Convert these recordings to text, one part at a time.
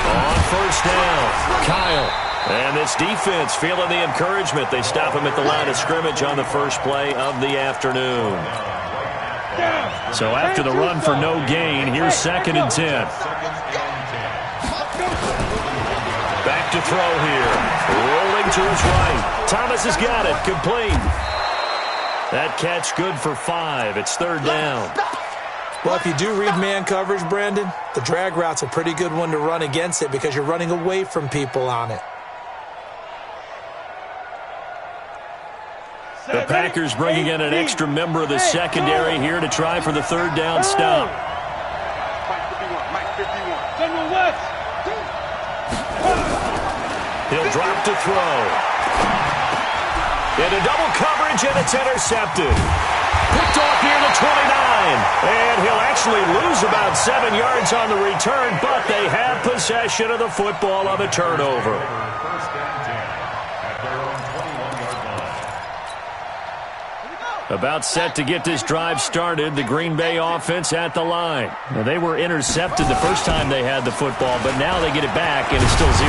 On first down, Kyle. And this defense feeling the encouragement. They stop him at the line of scrimmage on the first play of the afternoon. So after the run for no gain, here's 2nd and 10. Back to throw here. Rolling to his right. Thomas has got it. Complete. That catch good for 5. It's 3rd down. Well, if you do read man coverage, Brandon, the drag route's a pretty good one to run against it because you're running away from people on it. The Packers bringing in an extra member of the secondary here to try for the 3rd down stop. He'll drop to throw. Into double coverage, and it's intercepted. Picked off near the 29. And he'll actually lose about 7 yards on the return, but they have possession of the football on the turnover. About set to get this drive started, the Green Bay offense at the line. Now, they were intercepted the first time they had the football, but now they get it back, and it's still 0-0.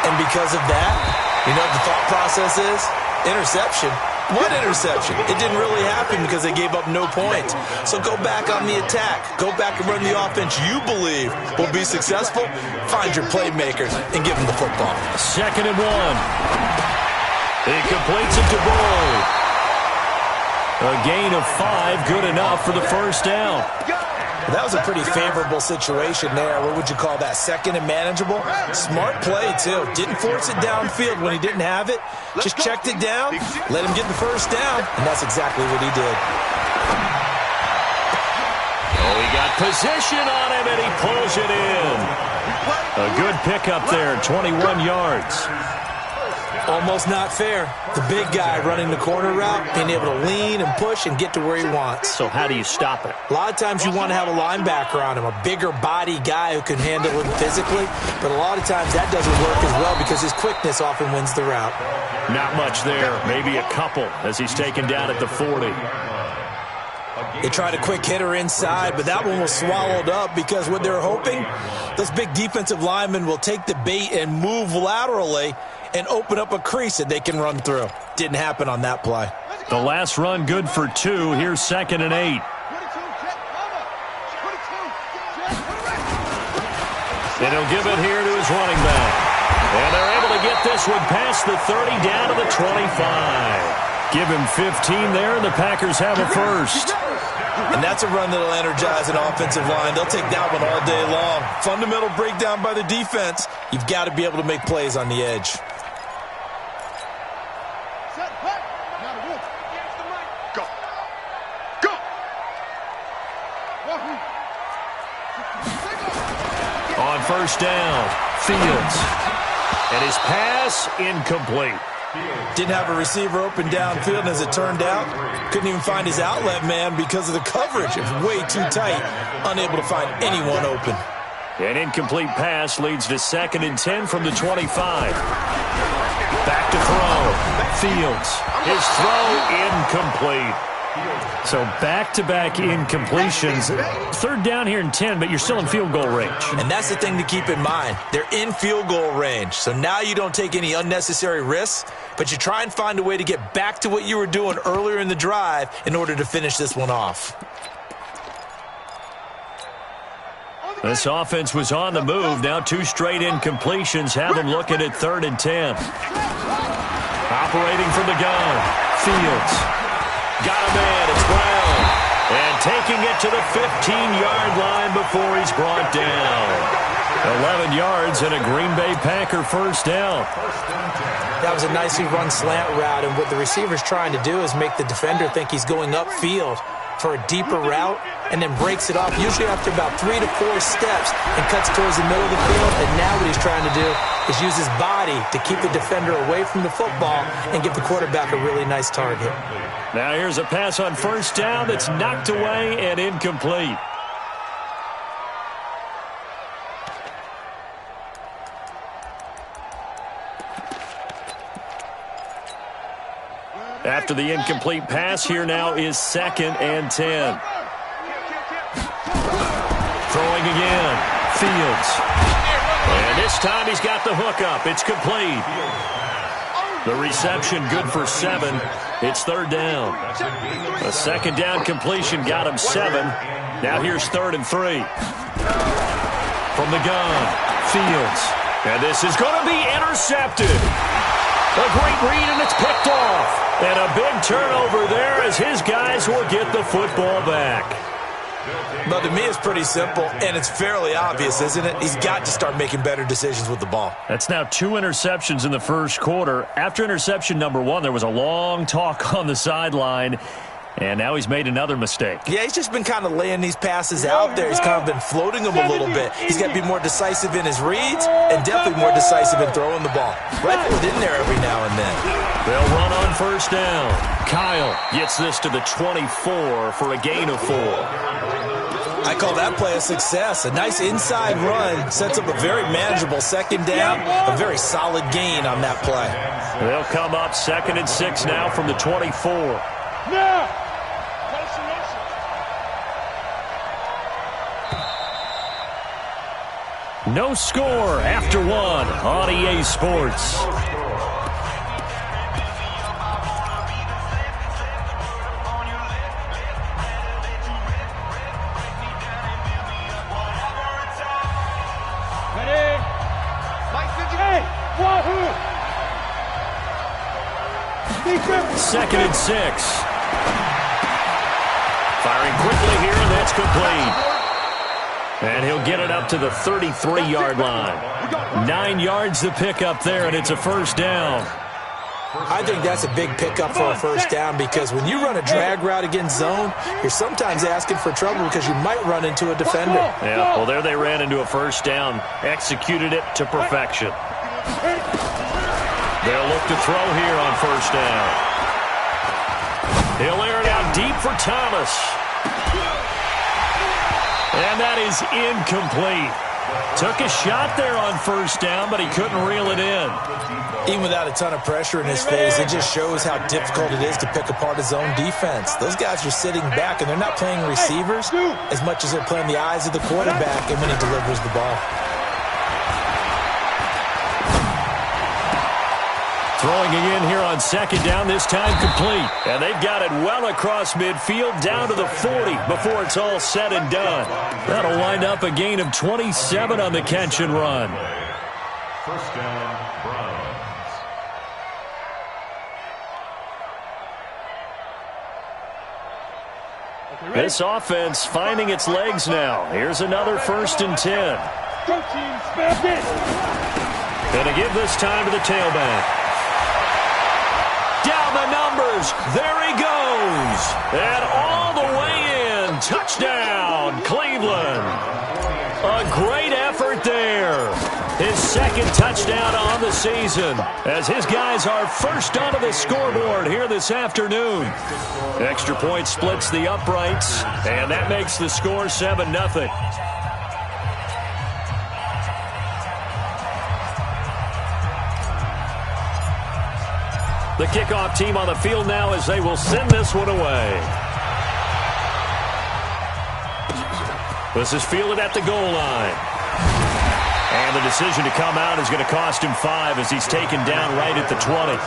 And because of that, you know what the thought process is? Interception. What interception? It didn't really happen because they gave up no points. So go back on the attack. Go back and run the offense you believe will be successful. Find your playmakers and give them the football. 2nd and 1. He completes it to Boyd. A gain of 5, good enough for the 1st down. That was a pretty favorable situation there. What would you call that? 2nd and manageable? Smart play, too. Didn't force it downfield when he didn't have it. Just checked it down, let him get the 1st down, and that's exactly what he did. Oh, he got position on him, and he pulls it in. A good pickup there, 21 yards. Almost not fair. The big guy running the corner route, being able to lean and push and get to where he wants. So how do you stop it? A lot of times you want to have a linebacker on him, a bigger body guy who can handle him physically, but a lot of times that doesn't work as well because his quickness often wins the route. Not much there, maybe a couple as he's taken down at the 40. They tried a quick hitter inside, but that one was swallowed up because what they're hoping, those big defensive linemen will take the bait and move laterally and open up a crease that they can run through. Didn't happen on that play. The last run good for 2. Here's 2nd and 8. And he'll give it here to his running back. And they're able to get this one past the 30 down to the 25. Give him 15 there, and the Packers have a 1st. And that's a run that'll energize an offensive line. They'll take that one all day long. Fundamental breakdown by the defense. You've got to be able to make plays on the edge. On 1st down, Fields. And his pass incomplete. Didn't have a receiver open downfield, and as it turned out, couldn't even find his outlet man because of the coverage. It was way too tight, unable to find anyone open. An incomplete pass leads to 2nd and 10 from the 25. Back to throw. Fields. His throw incomplete. So back-to-back incompletions. 3rd down here and 10, but you're still in field goal range. And that's the thing to keep in mind. They're in field goal range. So now you don't take any unnecessary risks, but you try and find a way to get back to what you were doing earlier in the drive in order to finish this one off. This offense was on the move. Now 2 straight incompletions have them looking at 3rd and 10. Operating from the gun. Fields. Got a man. It's Brown. And taking it to the 15-yard line before he's brought down. 11 yards and a Green Bay Packer 1st down. That was a nicely run slant route, and what the receiver's trying to do is make the defender think he's going upfield for a deeper route and then breaks it off, usually after about 3 to 4 steps, and cuts towards the middle of the field. And now what he's trying to do is use his body to keep the defender away from the football and give the quarterback a really nice target. Now here's a pass on 1st down that's knocked away and incomplete. After the incomplete pass, here now is 2nd and 10. Throwing again. Fields. And this time he's got the hook up. It's complete. The reception good for 7. It's third down. A second down completion got him 7. Now here's 3rd and 3. From the gun, Fields. And this is going to be intercepted. A great read, and it's picked off. And a big turnover there as his guys will get the football back. Well, to me, it's pretty simple, and it's fairly obvious, isn't it? He's got to start making better decisions with the ball. That's now 2 interceptions in the first quarter. After interception number 1, there was a long talk on the sideline, and now he's made another mistake. Yeah, he's just been kind of laying these passes out there. He's kind of been floating them a little bit. He's got to be more decisive in his reads and definitely more decisive in throwing the ball. Rifle it in there every now and then. They'll run on first down. Kyle gets this to the 24 for a gain of 4. I call that play a success. A nice inside run sets up a very manageable second down, a very solid gain on that play. They'll come up 2nd and 6 now from the 24. No score after 1 on EA Sports. Second and 6. Firing quickly here, and that's complete. And he'll get it up to the 33-yard line. 9 yards to pick up there, and it's a first down. I think that's a big pickup for a first down because when you run a drag route against zone, you're sometimes asking for trouble because you might run into a defender. Yeah, well, there they ran into a first down, executed it to perfection. They'll look to throw here on first down. He'll air it out deep for Thomas. And that is incomplete. Took a shot there on first down, but he couldn't reel it in. Even without a ton of pressure in his face, it just shows how difficult it is to pick apart his own defense. Those guys are sitting back, and they're not playing receivers as much as they're playing the eyes of the quarterback and when he delivers the ball. Throwing again here on second down, this time complete. And they've got it well across midfield, down to the 40 before it's all said and done. That'll wind up a gain of 27 on the catch and run. First down, Browns. This offense finding its legs now. Here's another 1st and 10. Going to give this time to the tailback. Down the numbers. There he goes. And all the way in. Touchdown, Cleveland. A great effort there. His 2nd touchdown on the season as his guys are first onto the scoreboard here this afternoon. Extra point splits the uprights, and that makes the score 7-0. The kickoff team on the field now as they will send this one away. This is fielded at the goal line. And the decision to come out is going to cost him 5 as he's taken down right at the 20.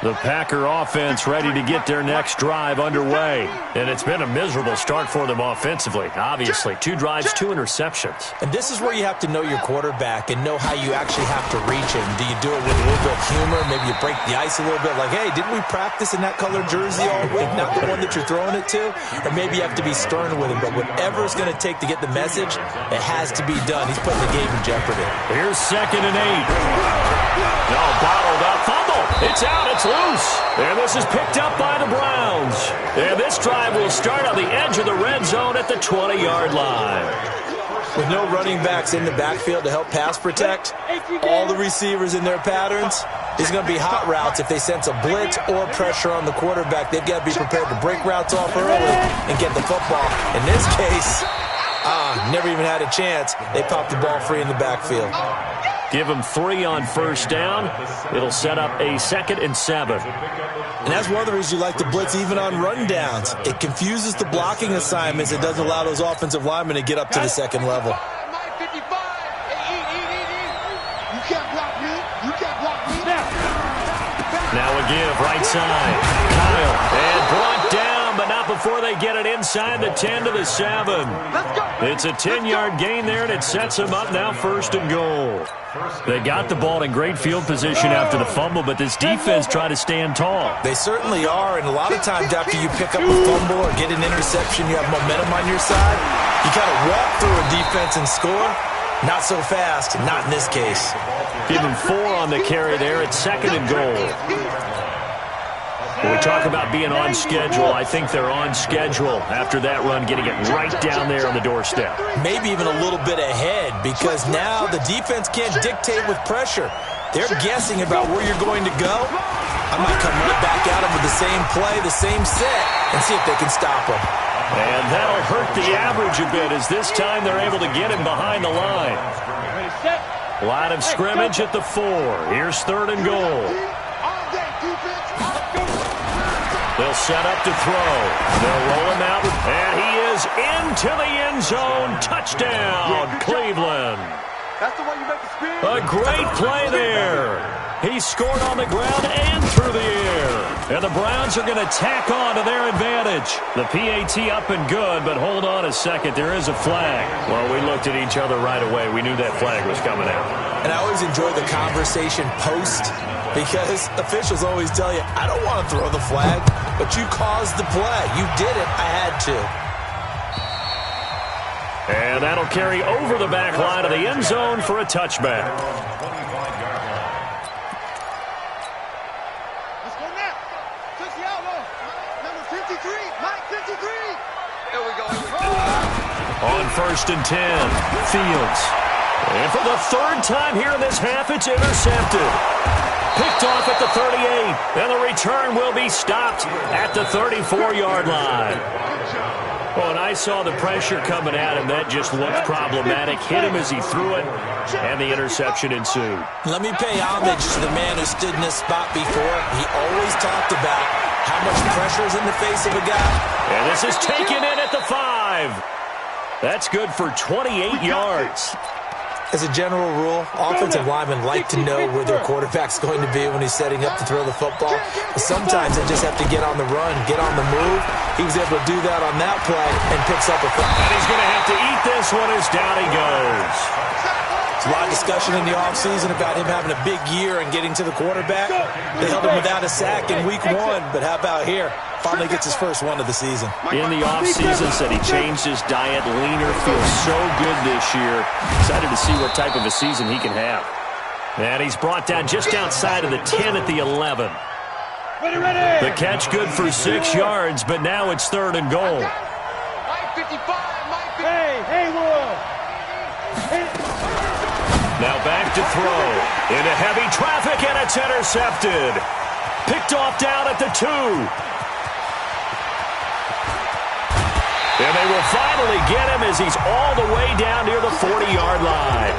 The Packer offense ready to get their next drive underway. And it's been a miserable start for them offensively, obviously. 2 drives, 2 interceptions. And this is where you have to know your quarterback and know how you actually have to reach him. Do you do it with a little bit of humor? Maybe you break the ice a little bit like, hey, didn't we practice in that colored jersey all week? Not the one that you're throwing it to? Or maybe you have to be stern with him. But whatever it's going to take to get the message, it has to be done. He's putting the game in jeopardy. Here's 2nd and 8. No, bottled up. Fumble. It's out. It's loose. And this is picked up by the Browns. And this drive will start on the edge of the red zone at the 20-yard line. With no running backs in the backfield to help pass protect, all the receivers in their patterns, it's going to be hot routes if they sense a blitz or pressure on the quarterback. They've got to be prepared to break routes off early and get the football. In this case, never even had a chance. They popped the ball free in the backfield. Give him 3 on first down. It'll set up a 2nd and 7. And that's one of the reasons you like to blitz even on rundowns. It confuses the blocking assignments. It doesn't allow those offensive linemen to get up to the second level. Now a give, right side. Kyle, and brought down, but not before they get it inside the 10 to the 7. It's a 10-yard gain there, and it sets them up now 1st and goal. They got the ball in great field position after the fumble, but this defense tried to stand tall. They certainly are, and a lot of times after you pick up a fumble or get an interception, you have momentum on your side. You kind of walk through a defense and score. Not so fast, not in this case. Give him 4 on the carry there at 2nd and goal. When we talk about being on schedule, I think they're on schedule after that run, getting it right down there on the doorstep. Maybe even a little bit ahead, because now the defense can't dictate with pressure. They're guessing about where you're going to go. I might come right back at them with the same play, the same set, and see if they can stop them. And that'll hurt the average a bit, as this time they're able to get him behind the line. Line of scrimmage at the 4. Here's 3rd and goal. They'll set up to throw. They'll roll him out, and he is into the end zone. Touchdown, Cleveland. That's the way you make the screen. A great play there. He scored on the ground and through the air. And the Browns are going to tack on to their advantage. The PAT up and good, but hold on a second. There is a flag. Well, we looked at each other right away. We knew that flag was coming out. And I always enjoy the conversation post, because officials always tell you, I don't want to throw the flag, but you caused the play. You did it. I had to. And that'll carry over the back line of the end zone for a touchback. Let's go now. Touch the outlaw. Number 53. Mike 53. Here we go. On 1st and 10, Fields. And for the 3rd time here in this half, it's intercepted. Picked off at the 38, and the return will be stopped at the 34-yard line. Well, and I saw the pressure coming at him. That just looked problematic. Hit him as he threw it, and the interception ensued. Let me pay homage to the man who stood in this spot before. He always talked about how much pressure is in the face of a guy. And this is taken in at the 5. That's good for 28 yards. As a general rule, offensive linemen like to know where their quarterback's going to be when he's setting up to throw the football. But sometimes they just have to get on the run, get on the move. He was able to do that on that play and picks up a football. And he's going to have to eat this one as down he goes. There's a lot of discussion in the offseason about him having a big year and getting to the quarterback. They held him without a sack in week 1, but how about here? Finally gets his first one of the season. In the offseason, said he changed his diet, leaner, feels so good this year. Excited to see what type of a season he can have. And he's brought down just outside of the 10 at the 11. The catch good for 6 yards, but now it's 3rd and goal. Mike 55. Mike 50. Hey, Will. Now back to throw. Into heavy traffic, and it's intercepted. Picked off down at the 2. And they will finally get him as he's all the way down near the 40-yard line.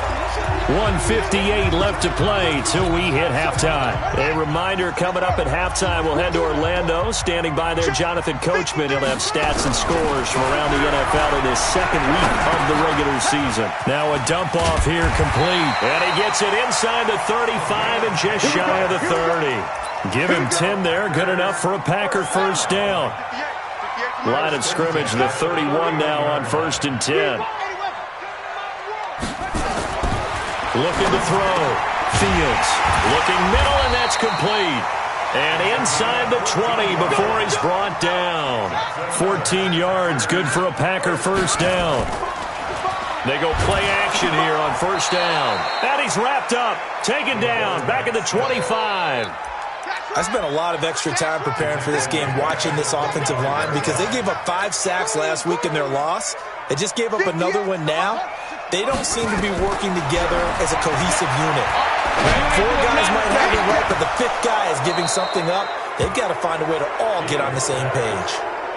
1:58 left to play till we hit halftime. A reminder, coming up at halftime, we'll head to Orlando. Standing by there, Jonathan Coachman. He'll have stats and scores from around the NFL in this 2nd week of the regular season. Now a dump off here complete. And he gets it inside the 35 and just shy of the 30. Give him 10 there. Good enough for a Packer first down. Line of scrimmage, the 31 now on 1st and 10. Looking to throw. Fields looking middle, and that's complete. And inside the 20 before he's brought down. 14 yards, good for a Packer first down. They go play action here on 1st down. And he's wrapped up, taken down, back at the 25. I spent a lot of extra time preparing for this game, watching this offensive line, because they gave up 5 sacks last week in their loss. They just gave up another one now. They don't seem to be working together as a cohesive unit. 4 guys might have it right, but the 5th guy is giving something up. They've got to find a way to all get on the same page.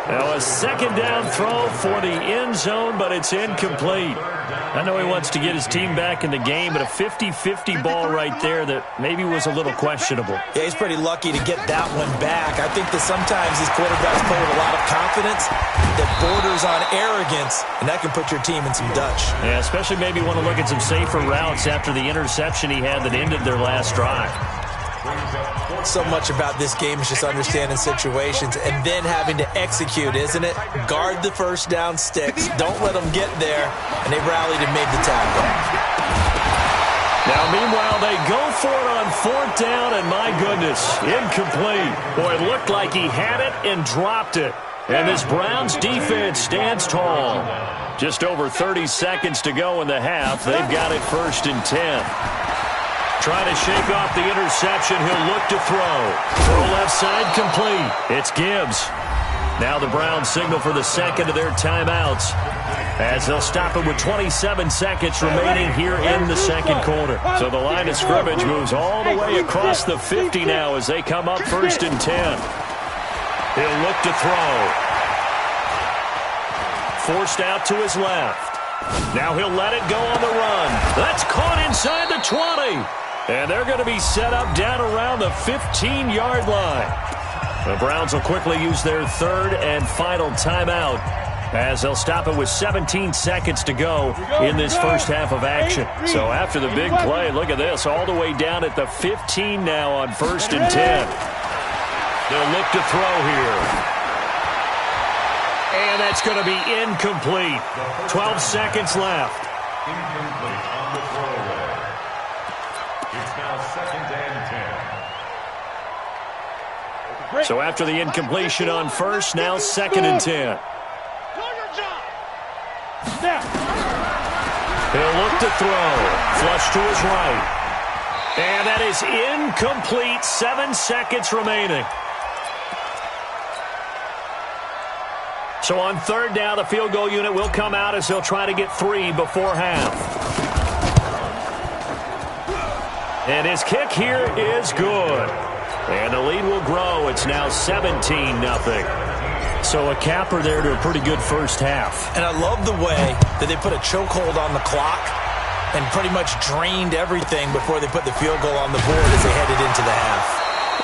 Now a second down throw for the end zone, but it's incomplete. I know he wants to get his team back in the game, but a 50-50 ball right there that maybe was a little questionable. Yeah, he's pretty lucky to get that one back. I think that sometimes these quarterbacks play with a lot of confidence that borders on arrogance, and that can put your team in some Dutch. Yeah, especially maybe want to look at some safer routes after the interception he had that ended their last drive. So much about this game is just understanding situations and then having to execute, isn't it? Guard the first down sticks. Don't let them get there. And they rallied and made the tackle. Now, meanwhile, they go for it on fourth down, and my goodness, incomplete. Boy, it looked like he had it and dropped it. And this Browns defense stands tall. Just over 30 seconds to go in the half. They've got it 1st and 10. Trying to shake off the interception. He'll look to throw. Throw left side complete. It's Gibbs. Now the Browns signal for the second of their timeouts as they'll stop it with 27 seconds remaining here in the second quarter. So the line of scrimmage moves all the way across the 50 now as they come up 1st and 10. He'll look to throw. Forced out to his left. Now he'll let it go on the run. That's caught inside the 20. And they're going to be set up down around the 15-yard line. The Browns will quickly use their third and final timeout as they'll stop it with 17 seconds to go in this first half of action. So after the big play, look at this, all the way down at the 15 now on 1st and 10. They'll look to throw here. And that's going to be incomplete. 12 seconds left. Incomplete on the throwaway. It's now 2nd and 10. So after the incompletion on first, now 2nd and 10. He'll look to throw. Flush to his right. And that is incomplete. 7 seconds remaining. So on third down, the field goal unit will come out as they'll try to get 3 before half. And his kick here is good. And the lead will grow. It's now 17-0. So a capper there to a pretty good first half. And I love the way that they put a chokehold on the clock and pretty much drained everything before they put the field goal on the board as they headed into the half.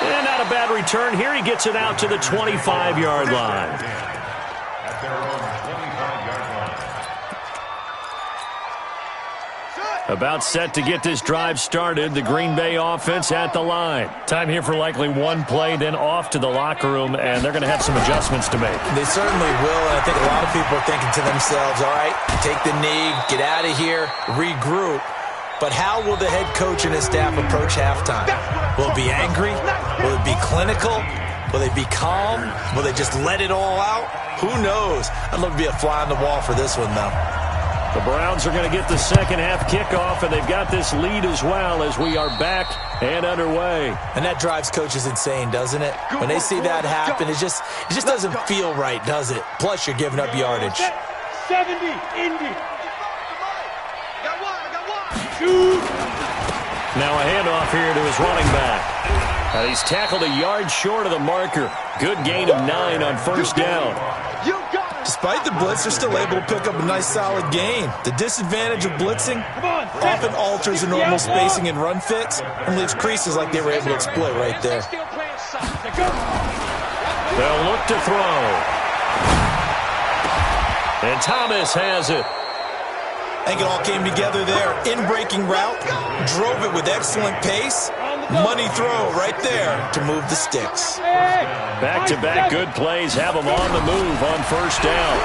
And not a bad return here. He gets it out to the 25-yard line. At their own 25-yard line. About set to get this drive started. The Green Bay offense at the line. Time here for likely one play, then off to the locker room, and they're going to have some adjustments to make. They certainly will, and I think a lot of people are thinking to themselves, all right, take the knee, get out of here, regroup. But how will the head coach and his staff approach halftime? Will it be angry? Will it be clinical? Will they be calm? Will they just let it all out? Who knows? I'd love to be a fly on the wall for this one, though. The Browns are going to get the second half kickoff, and they've got this lead as well as we are back and underway. And that drives coaches insane, doesn't it? When they see that happen, it just doesn't feel right, does it? Plus, you're giving up yardage. 70, Indy. Got one. Shoot. Now a handoff here to his running back. And he's tackled a yard short of the marker. Good gain of 9 on first down. You got it. Despite the blitz, they're still able to pick up a nice, solid gain. The disadvantage of blitzing often alters the normal spacing and run fits and leaves creases like they were able to exploit right there. They'll look to throw. And Thomas has it. I think it all came together there. In-breaking route, drove it with excellent pace. Money throw right there to move the sticks. Back-to-back good plays have him on the move on first down.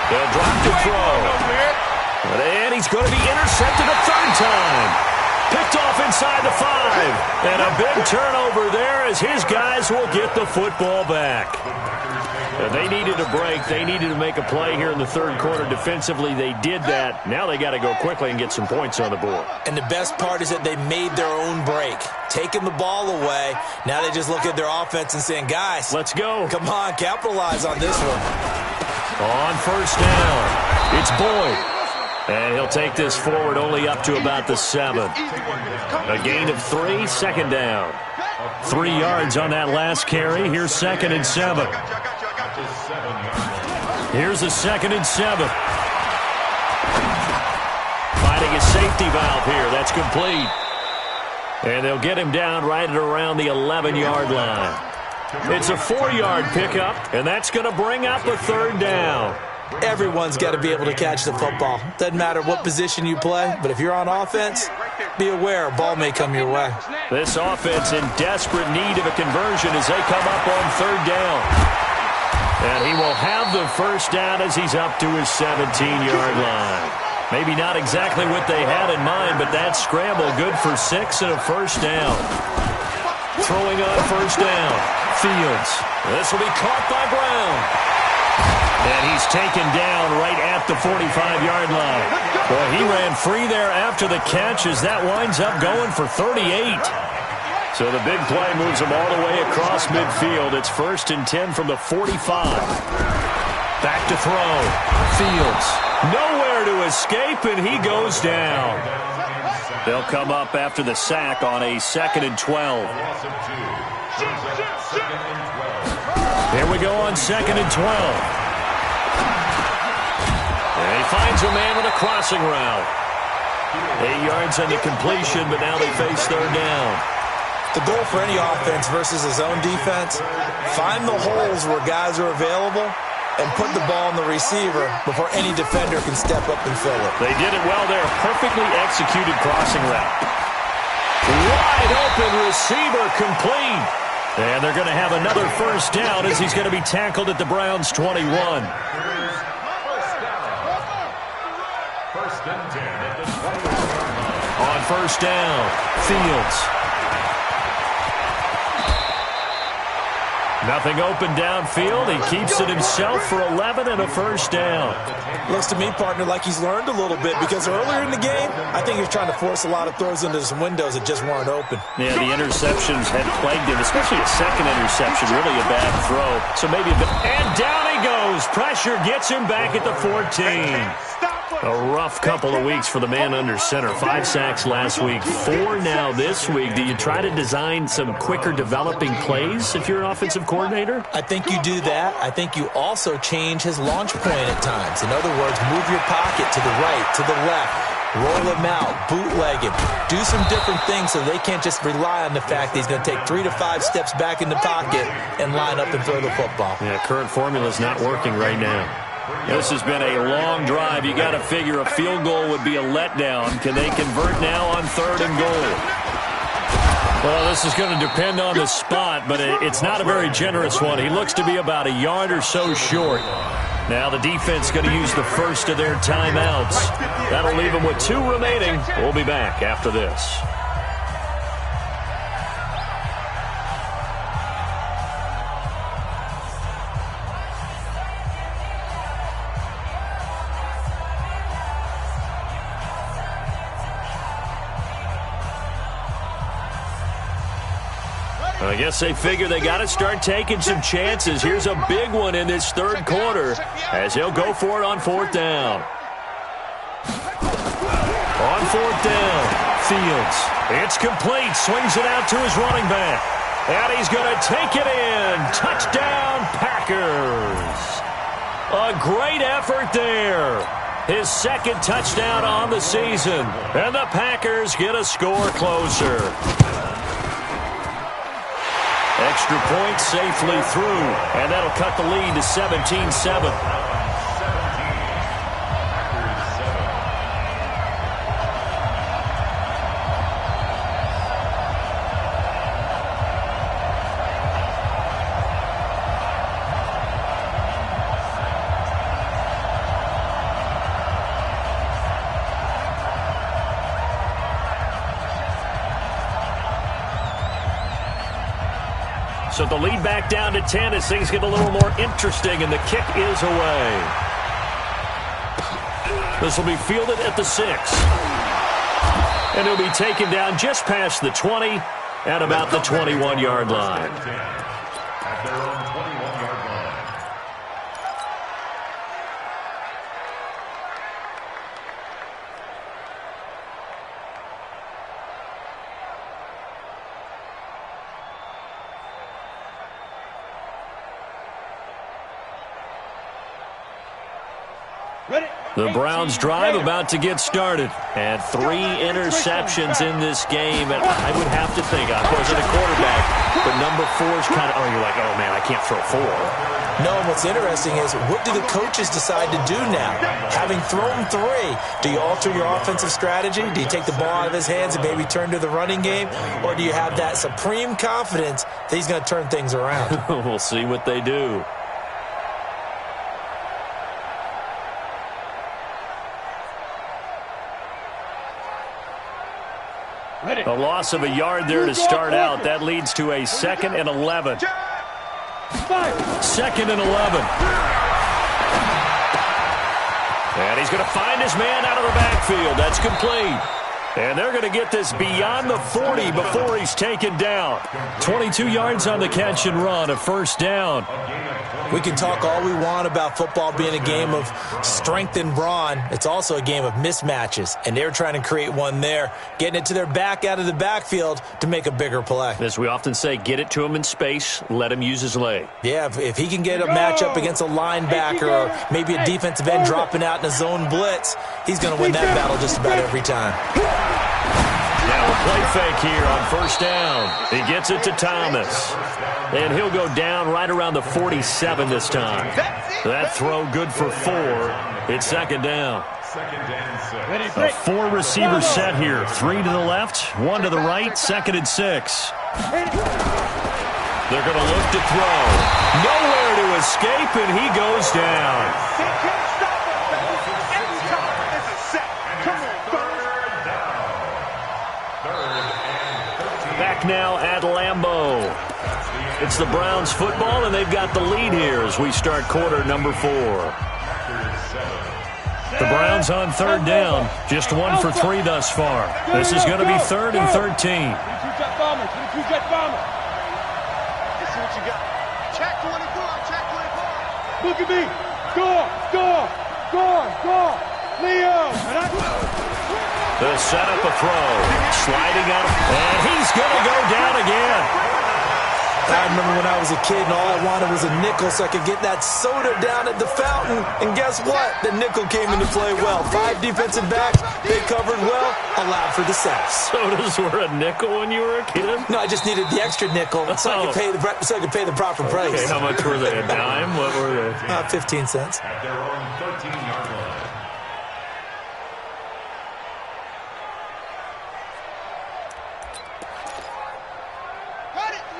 They'll drop to throw. And he's going to be intercepted a third time. Picked off inside the 5. And a big turnover there as his guys will get the football back. They needed a break. They needed to make a play here in the third quarter defensively. They did that. Now they got to go quickly and get some points on the board. And the best part is that they made their own break. Taking the ball away. Now they just look at their offense and saying, guys, let's go. Come on, capitalize on this one. On first down, it's Boyd. And he'll take this forward only up to about the 7. A gain of 3, second down. 3 yards on that last carry. Here's 2nd and 7. the 7-yard line. Here's a 2nd and 7. Finding a safety valve here. That's complete. And they'll get him down right at around the 11-yard line. It's a 4-yard pickup, and that's going to bring up a 3rd down. Everyone's got to be able to catch the football. Doesn't matter what position you play, but if you're on offense, be aware a ball may come your way. This offense in desperate need of a conversion as they come up on 3rd down. And he will have the 1st down as he's up to his 17-yard line. Maybe not exactly what they had in mind, but that scramble good for 6 and a 1st down. Throwing on 1st down. Fields. This will be caught by Brown. And he's taken down right at the 45-yard line. Boy, he ran free there after the catch as that winds up going for 38. So the big play moves him all the way across midfield. It's 1st and 10 from the 45. Back to throw. Fields. Nowhere to escape, and he goes down. They'll come up after the sack on a 2nd and 12. Here we go on 2nd and 12. And he finds a man on a crossing route. 8 yards on the completion, but now they face 3rd down. The goal for any offense versus his own defense, find the holes where guys are available and put the ball on the receiver before any defender can step up and fill it. They did it well there. Perfectly executed crossing route. Wide open receiver complete. And they're going to have another 1st down as he's going to be tackled at the Browns' 21. On 1st down, Fields. Nothing open downfield. He keeps it himself for 11 and a 1st down. Looks to me, partner, like he's learned a little bit because earlier in the game, I think he was trying to force a lot of throws into some windows that just weren't open. Yeah, the interceptions had plagued him, especially a 2nd interception, really a bad throw. So maybe a bit. And down he goes. Pressure gets him back at the 14. A rough couple of weeks for the man under center. 5 sacks last week, 4 now this week. Do you try to design some quicker developing plays if you're an offensive coordinator? I think you do that. I think you also change his launch point at times. In other words, move your pocket to the right, to the left, roll him out, bootleg him. Do some different things so they can't just rely on the fact that he's going to take 3 to 5 steps back in the pocket and line up and throw the football. Yeah, current formula is not working right now. This has been a long drive. You got to figure a field goal would be a letdown. Can they convert now on 3rd and goal? Well, this is going to depend on the spot, but it's not a very generous one. He looks to be about a yard or so short. Now the defense going to use the 1st of their timeouts. That'll leave them with 2 remaining. We'll be back after this. I guess they figure they got to start taking some chances. Here's a big one in this 3rd quarter as he'll go for it on 4th down. On 4th down, Fields. It's complete. Swings it out to his running back. And he's going to take it in. Touchdown, Packers. A great effort there. His 2nd touchdown on the season. And the Packers get a score closer. Extra point safely through, and that'll cut the lead to 17-7. So the lead back down to 10 as things get a little more interesting, and the kick is away. This will be fielded at the 6. And it'll be taken down just past the 20 at about the 21-yard line. At their own 21-yard line. The Browns drive about to get started. And 3 interceptions in this game. And I would have to think, I wasn't a quarterback, but number 4 is kind of, you're like, oh, man, I can't throw 4. No, and what's interesting is, what do the coaches decide to do now? Having thrown 3, do you alter your offensive strategy? Do you take the ball out of his hands and maybe turn to the running game? Or do you have that supreme confidence that he's going to turn things around? We'll see what they do. A loss of a yard there to start out. That leads to a 2nd and 11. 2nd and 11. And he's going to find his man out of the backfield. That's complete. And they're going to get this beyond the 40 before he's taken down. 22 yards on the catch and run, a first down. We can talk all we want about football being a game of strength and brawn. It's also a game of mismatches, and they're trying to create one there, getting it to their back out of the backfield to make a bigger play. As we often say, get it to him in space, let him use his leg. Yeah, if he can get a matchup against a linebacker or maybe a defensive end dropping out in a zone blitz, he's going to win that battle just about every time. Now a play fake here on first down. He gets it to Thomas. And he'll go down right around the 47 this time. That throw good for 4. It's 2nd down. A 4-receiver set here. 3 to the left, 1 to the right, 2nd and 6. They're going to look to throw. Nowhere to escape, and he goes down. Back now at Lambeau. It's the Browns football, and they've got the lead here as we start quarter number 4. The Browns on 3rd down, just 1 for 3 thus far. This is going to be 3rd and 13. Let's see what you got. Check 24, check 24. Look at me. Score. Leo. The setup a throw. Sliding out. And he's going to go down again. I remember when I was a kid and all I wanted was a nickel so I could get that soda down at the fountain. And guess what? The nickel came into play well. 5 defensive backs, they covered well, allowed for the sacks. Sodas were a nickel when you were a kid? No, I just needed the extra nickel so I could pay the proper price. Okay, how much were they? A dime? What were they? 15 cents. At their own 13-yard line.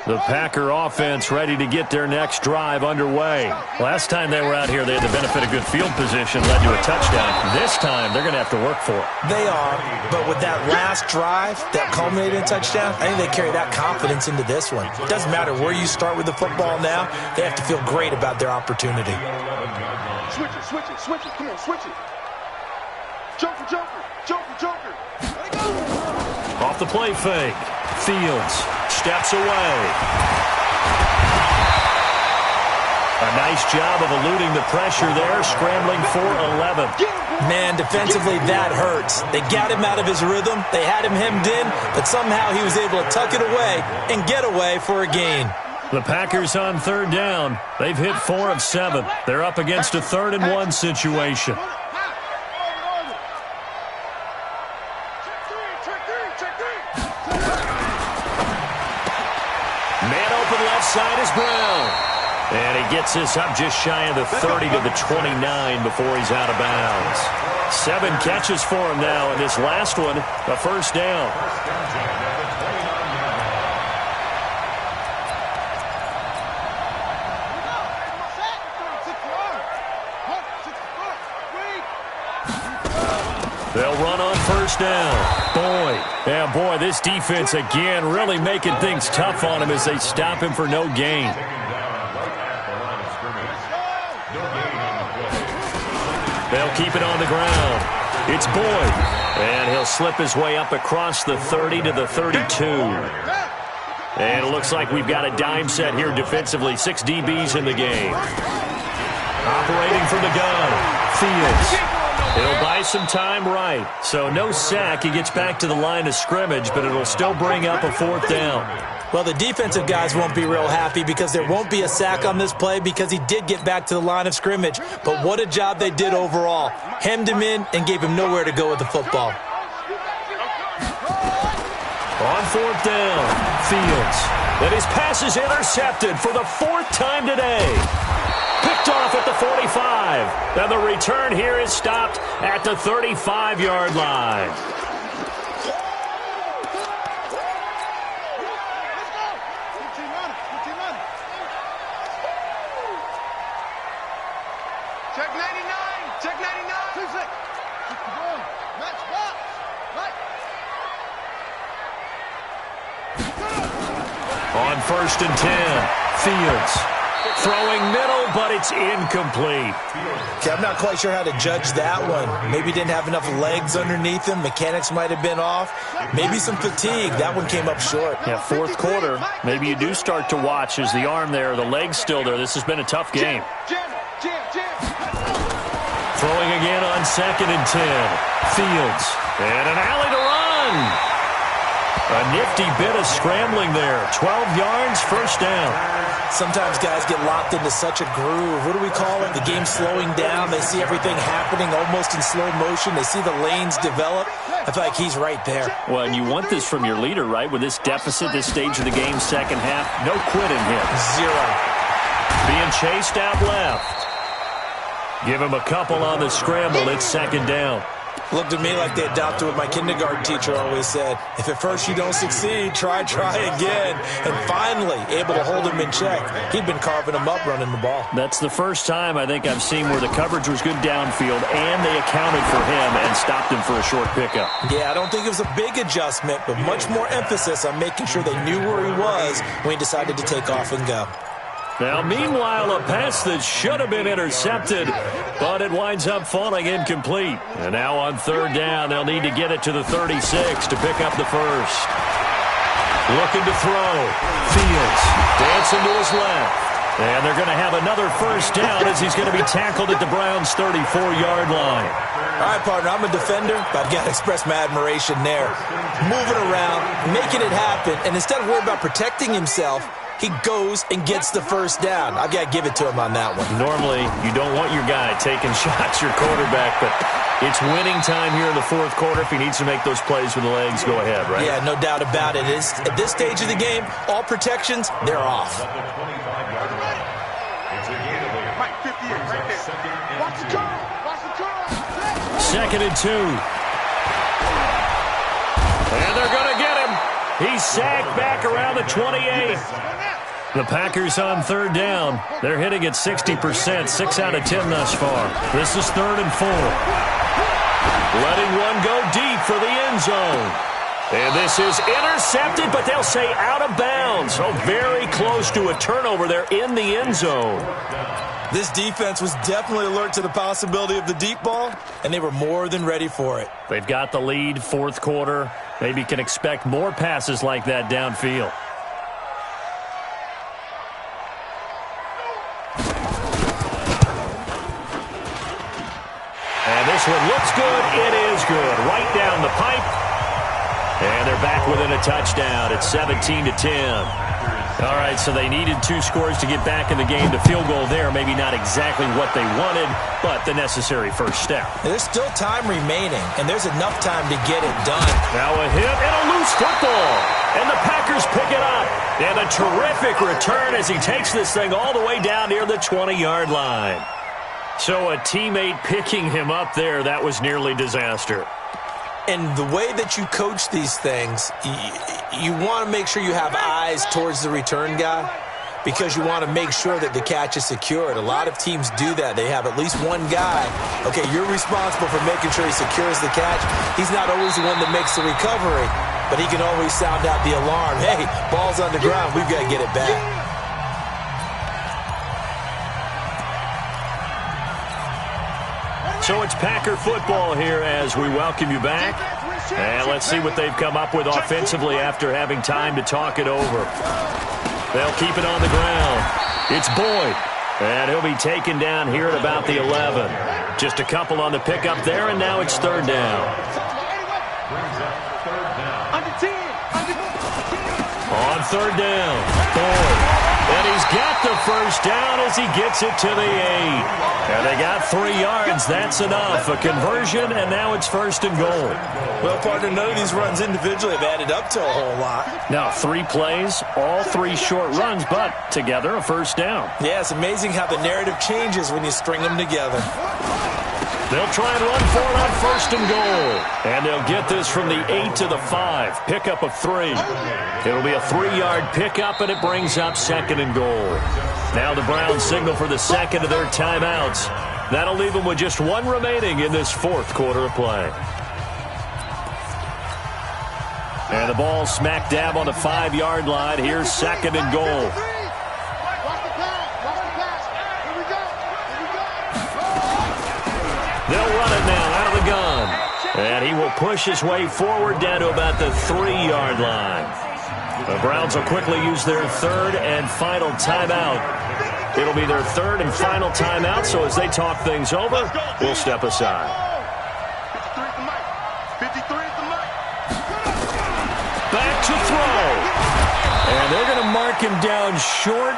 The Packer offense ready to get their next drive underway. Last time they were out here, they had the benefit of good field position, led to a touchdown. This time, they're going to have to work for it. They are, but with that last drive that culminated in a touchdown, I think they carry that confidence into this one. It doesn't matter where you start with the football now. They have to feel great about their opportunity. Switch it. Come on, switch it. Joker. Let it go. Off the play fake. Fields steps away. A nice job of eluding the pressure there, scrambling for 11. Man, defensively, that hurts. They got him out of his rhythm. They had him hemmed in, but somehow he was able to tuck it away and get away for a gain. The Packers on 3rd down. They've hit 4 of 7. They're up against a 3rd and 1 situation. Man open left side is Brown. And he gets this up just shy of the 30 to the 29 before he's out of bounds. 7 catches for him now, and this last one, a first down. They'll run on first down. Boy, this defense again really making things tough on him as they stop him for no gain. They'll keep it on the ground. It's Boyd, and he'll slip his way up across the 30 to the 32. And it looks like we've got a dime set here defensively. 6 DBs in the game. Operating from the gun, Fields. It'll buy some time right. So no sack. He gets back to the line of scrimmage, but it'll still bring up a 4th down. Well, the defensive guys won't be real happy because there won't be a sack on this play because he did get back to the line of scrimmage. But what a job they did overall. Hemmed him in and gave him nowhere to go with the football. On 4th down, Fields. And his pass is intercepted for the 4th time today. Picked off at the 45. And the return here is stopped at the 35-yard line. Check 99. Check 99. 2-6. Match box. Right. On 1st and 10, Fields. Throwing middle, but it's incomplete. Okay, I'm not quite sure how to judge that one. Maybe didn't have enough legs underneath him. Mechanics might have been off. Maybe some fatigue. That one came up short. Yeah, 4th quarter. Maybe you do start to watch as the arm there, the leg's still there. This has been a tough game. Throwing again on 2nd and 10. Fields. And an alley to run. A nifty bit of scrambling there. 12 yards, 1st down. Sometimes guys get locked into such a groove. What do we call it? The game slowing down. They see everything happening almost in slow motion. They see the lanes develop. I feel like he's right there. Well, and you want this from your leader, right? With this deficit, this stage of the game, 2nd half, no quitting him. 0. Being chased out left. Give him a couple on the scramble. It's 2nd down. Looked at me like they adopted what my kindergarten teacher always said. If at first you don't succeed, try again. And finally, able to hold him in check. He'd been carving him up running the ball. That's the first time I think I've seen where the coverage was good downfield and they accounted for him and stopped him for a short pickup. Yeah, I don't think it was a big adjustment, but much more emphasis on making sure they knew where he was when he decided to take off and go. Now, meanwhile, a pass that should have been intercepted, but it winds up falling incomplete. And now on 3rd down, they'll need to get it to the 36 to pick up the 1st. Looking to throw. Fields dancing to his left. And they're going to have another 1st down as he's going to be tackled at the Browns' 34-yard line. All right, partner, I'm a defender, but I've got to express my admiration there. Moving around, making it happen, and instead of worrying about protecting himself, he goes and gets the 1st down. I've got to give it to him on that one. Normally, you don't want your guy taking shots, your quarterback, but it's winning time here in the 4th quarter. If he needs to make those plays with the legs, go ahead, right? Yeah, no doubt about it. At this stage of the game, all protections, they're off. Right, 58, right there. Watch the curl. Watch the curl. 2nd and 2. And they're going to get him. He's sacked back around the 28. The Packers on 3rd down. They're hitting at 60%, 6 out of 10 thus far. This is 3rd and 4. Letting one go deep for the end zone. And this is intercepted, but they'll say out of bounds. So very close to a turnover there in the end zone. This defense was definitely alert to the possibility of the deep ball, and they were more than ready for it. They've got the lead, 4th quarter. Maybe can expect more passes like that downfield. And this one looks good. It is good. Right down the pipe. And they're back within a touchdown. It's 17-10. All right, so they needed 2 scores to get back in the game. The field goal there, maybe not exactly what they wanted, but the necessary 1st step. There's still time remaining, and there's enough time to get it done. Now a hit and a loose football. And the Packers pick it up. And a terrific return as he takes this thing all the way down near the 20-yard line. So a teammate picking him up there, that was nearly disaster. And the way that you coach these things, you want to make sure you have eyes towards the return guy because you want to make sure that the catch is secured. A lot of teams do that. They have at least one guy. Okay, you're responsible for making sure he secures the catch. He's not always the one that makes the recovery, but he can always sound out the alarm. Hey, ball's on the ground. We've got to get it back. So it's Packer football here as we welcome you back. And let's see what they've come up with offensively after having time to talk it over. They'll keep it on the ground. It's Boyd. And he'll be taken down here at about the 11. Just a couple on the pickup there, and now it's third down. Under 10. On third down, Ford. And he's got the first down as he gets it to the 8. And they got 3 yards. That's enough. A conversion, and now it's first and goal. Well, partner, none of these runs individually have added up to a whole lot. Now, 3 plays, all 3 short runs, but together a first down. Yeah, it's amazing how the narrative changes when you string them together. They'll try and run for it on first and goal. And they'll get this from the 8 to the 5. Pickup of 3. It'll be a 3-yard pickup, and it brings up second and goal. Now the Browns signal for the second of their timeouts. That'll leave them with just 1 remaining in this fourth quarter of play. And the ball smack dab on the 5-yard line. Here's second and goal. They'll run it now out of the gun. And he will push his way forward down to about the 3-yard line. The Browns will quickly use their third and final timeout. It'll be their third and final timeout, so as they talk things over, we'll step aside. 53 is the mic. Back to throw. And they're going to mark him down short,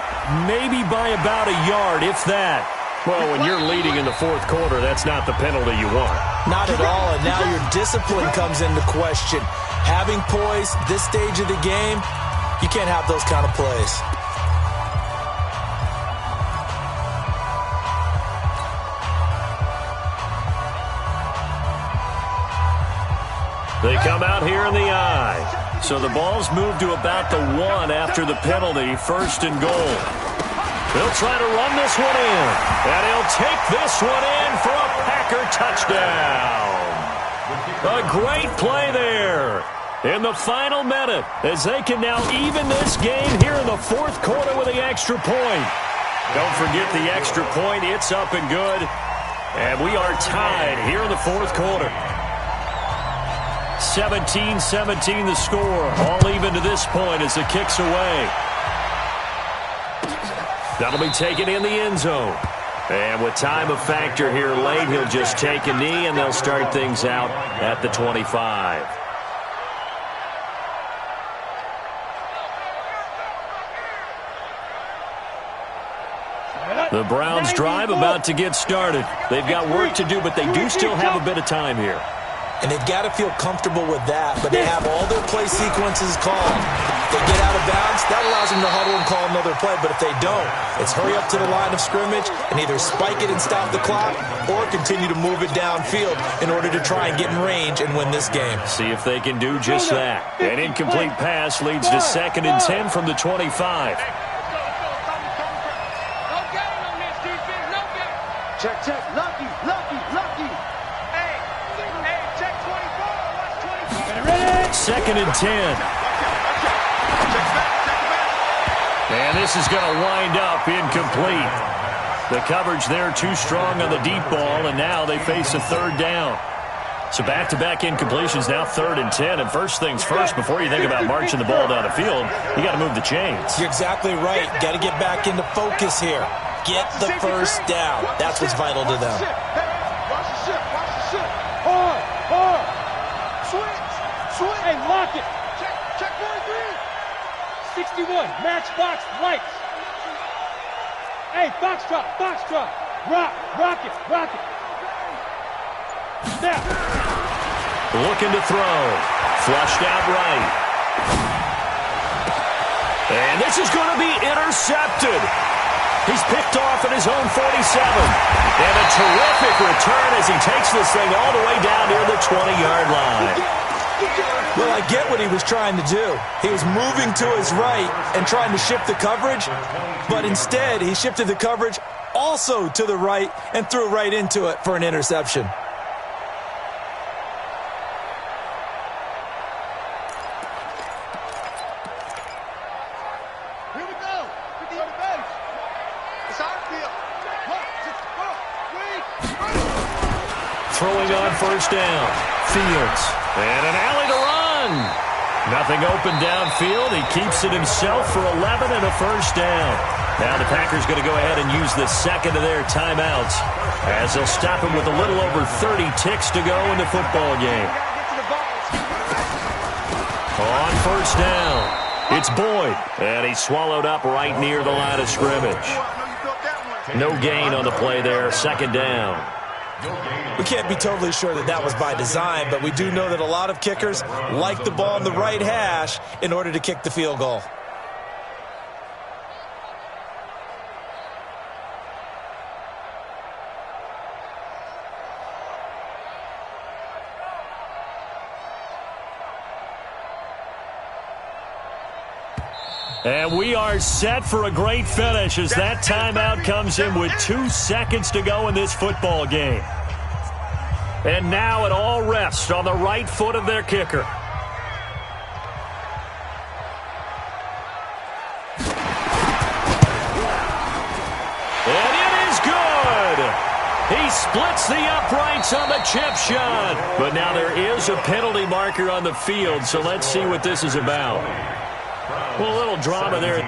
maybe by about a yard, if that. Well, when you're leading in the fourth quarter, that's not the penalty you want. Not at all, and now your discipline comes into question. Having poise this stage of the game, you can't have those kind of plays. They come out here in the eye. So the ball's moved to about the 1 after the penalty, first and goal. They'll try to run this one in. And he'll take this one in for a Packer touchdown. A great play there in the final minute as they can now even this game here in the fourth quarter with the extra point. Don't forget the extra point. It's up and good. And we are tied here in the fourth quarter. 17-17 the score. All even to this point as the kick's away. That'll be taken in the end zone. And with time a factor here late, he'll just take a knee, and they'll start things out at the 25. The Browns drive about to get started. They've got work to do, but they do still have a bit of time here. And they've got to feel comfortable with that, but they have all their play sequences called. If they get out of bounds, that allows them to huddle and call another play, but if they don't, it's hurry up to the line of scrimmage and either spike it and stop the clock or continue to move it downfield in order to try and get in range and win this game. See if they can do just that. An incomplete pass leads to second and 10 from the 25. Check, check, lucky, lucky, lucky. Hey, check 24, watch 24. Second and 10. And this is going to wind up incomplete. The coverage there too strong on the deep ball, and now they face a third down. So back-to-back incompletions, now third and 10. And first things first, before you think about marching the ball down the field, you got to move the chains. You're exactly right. Got to get back into focus here. Get the first down. That's what's vital to them. Watch the ship, watch the ship. Hard. Switch. Hey, lock it. Check 43. 61, matchbox lights. Hey, foxtrot. Rock it. Snap. Looking to throw. Flushed out right. And this is going to be intercepted. He's picked off at his own 47. And a terrific return as he takes this thing all the way down near the 20-yard line. Well, I get what he was trying to do. He was moving to his right and trying to shift the coverage, but instead he shifted the coverage also to the right and threw right into it for an interception. Here we go. 50 on the bench. It's our field. Throwing on first down. Fields. And an alley to run. Nothing open downfield. He keeps it himself for 11 and a first down. Now the Packers going to go ahead and use the second of their timeouts as they'll stop him with a little over 30 ticks to go in the football game. On first down, it's Boyd, and he's swallowed up right near the line of scrimmage. No gain on the play there, second down. We can't be totally sure that that was by design, but we do know that a lot of kickers like the ball in the right hash in order to kick the field goal. And we are set for a great finish as that timeout comes in with 2 seconds to go in this football game. And now it all rests on the right foot of their kicker. And it is good. He splits the uprights on the chip shot. But now there is a penalty marker on the field, so let's see what this is about. Well, a little drama there